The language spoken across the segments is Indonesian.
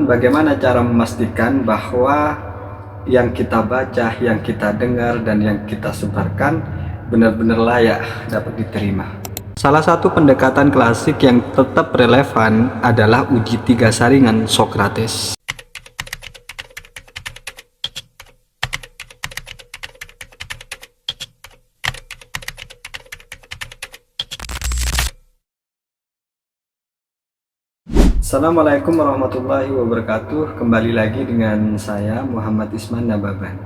bagaimana cara memastikan bahwa yang kita baca, yang kita dengar, dan yang kita sebarkan benar-benar layak dapat diterima? Salah satu pendekatan klasik yang tetap relevan adalah uji 3 saringan Socrates. Assalamualaikum warahmatullahi wabarakatuh. Kembali lagi dengan saya Muhammad Isman Nababan.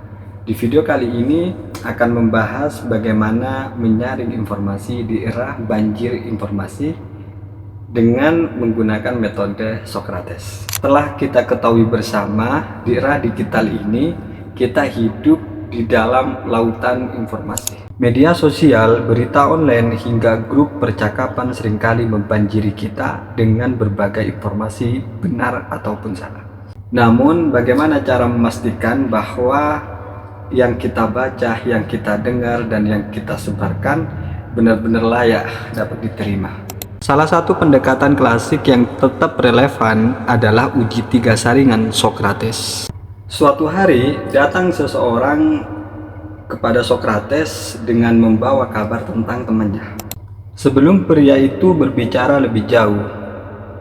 Di video kali ini akan membahas bagaimana menyaring informasi di era banjir informasi dengan menggunakan metode Socrates. Setelah kita ketahui bersama, di era digital ini kita hidup di dalam lautan informasi. Media sosial, berita online, hingga grup percakapan seringkali membanjiri kita dengan berbagai informasi benar ataupun salah. Namun, bagaimana cara memastikan bahwa yang kita baca, yang kita dengar, dan yang kita sebarkan benar-benar layak dapat diterima? Salah satu pendekatan klasik yang tetap relevan adalah uji 3 saringan Socrates. Suatu hari datang seseorang kepada Socrates dengan membawa kabar tentang temannya. Sebelum pria itu berbicara lebih jauh,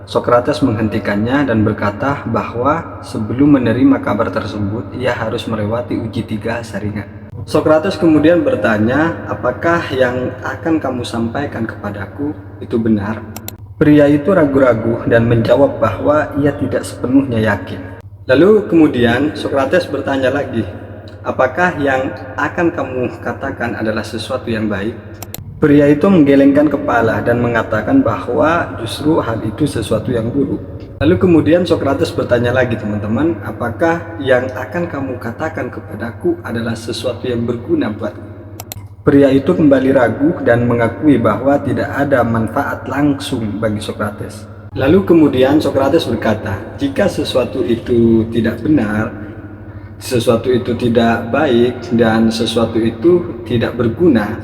Socrates menghentikannya dan berkata bahwa sebelum menerima kabar tersebut, ia harus melewati uji 3 saringan. Socrates kemudian bertanya, apakah yang akan kamu sampaikan kepadaku itu benar? Pria itu ragu-ragu dan menjawab bahwa ia tidak sepenuhnya yakin. Lalu kemudian Socrates bertanya lagi, apakah yang akan kamu katakan adalah sesuatu yang baik? Pria itu menggelengkan kepala dan mengatakan bahwa justru hal itu sesuatu yang buruk. Lalu kemudian Socrates bertanya lagi, teman-teman, apakah yang akan kamu katakan kepadaku adalah sesuatu yang berguna buatku? Pria itu kembali ragu dan mengakui bahwa tidak ada manfaat langsung bagi Socrates. Lalu kemudian Socrates berkata, jika sesuatu itu tidak benar, sesuatu itu tidak baik, dan sesuatu itu tidak berguna,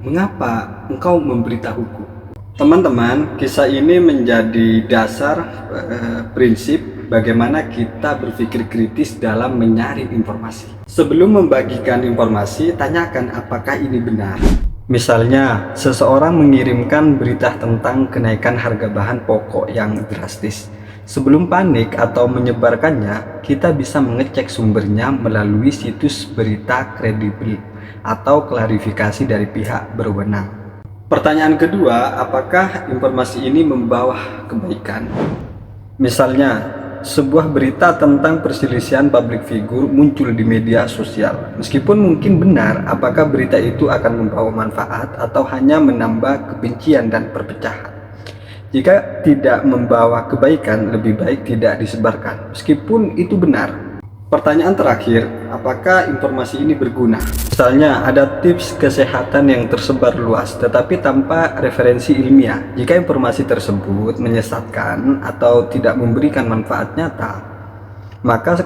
mengapa engkau memberitahuku? Teman-teman, kisah ini menjadi dasar prinsip bagaimana kita berpikir kritis dalam menyaring informasi. Sebelum membagikan informasi, tanyakan apakah ini benar. Misalnya, seseorang mengirimkan berita tentang kenaikan harga bahan pokok yang drastis. Sebelum panik atau menyebarkannya, kita bisa mengecek sumbernya melalui situs berita kredibel atau klarifikasi dari pihak berwenang. Pertanyaan kedua, apakah informasi ini membawa kebaikan? Misalnya, sebuah berita tentang perselisihan publik figur muncul di media sosial. Meskipun mungkin benar, apakah berita itu akan membawa manfaat atau hanya menambah kebencian dan perpecahan? Jika tidak membawa kebaikan, lebih baik tidak disebarkan, meskipun itu benar. Pertanyaan terakhir, apakah informasi ini berguna? Misalnya, ada tips kesehatan yang tersebar luas, tetapi tanpa referensi ilmiah. Jika informasi tersebut menyesatkan atau tidak memberikan manfaat nyata, maka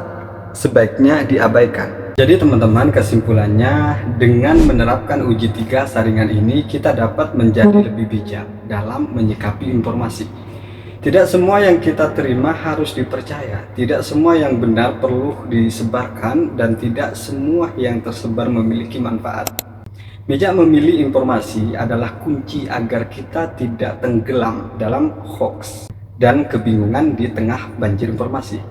sebaiknya diabaikan. Jadi teman-teman, kesimpulannya, dengan menerapkan uji 3 saringan ini, kita dapat menjadi lebih bijak dalam menyikapi informasi. Tidak semua yang kita terima harus dipercaya, tidak semua yang benar perlu disebarkan, dan tidak semua yang tersebar memiliki manfaat. Bijak memilih informasi adalah kunci agar kita tidak tenggelam dalam hoax dan kebingungan di tengah banjir informasi.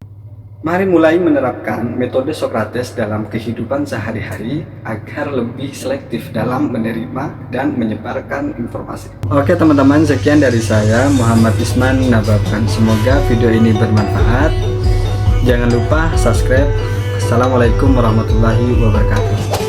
Mari mulai menerapkan metode Socrates dalam kehidupan sehari-hari agar lebih selektif dalam menerima dan menyebarkan informasi. Oke teman-teman, sekian dari saya Muhammad Isman Nababan. Semoga video ini bermanfaat. Jangan lupa subscribe. Assalamualaikum warahmatullahi wabarakatuh.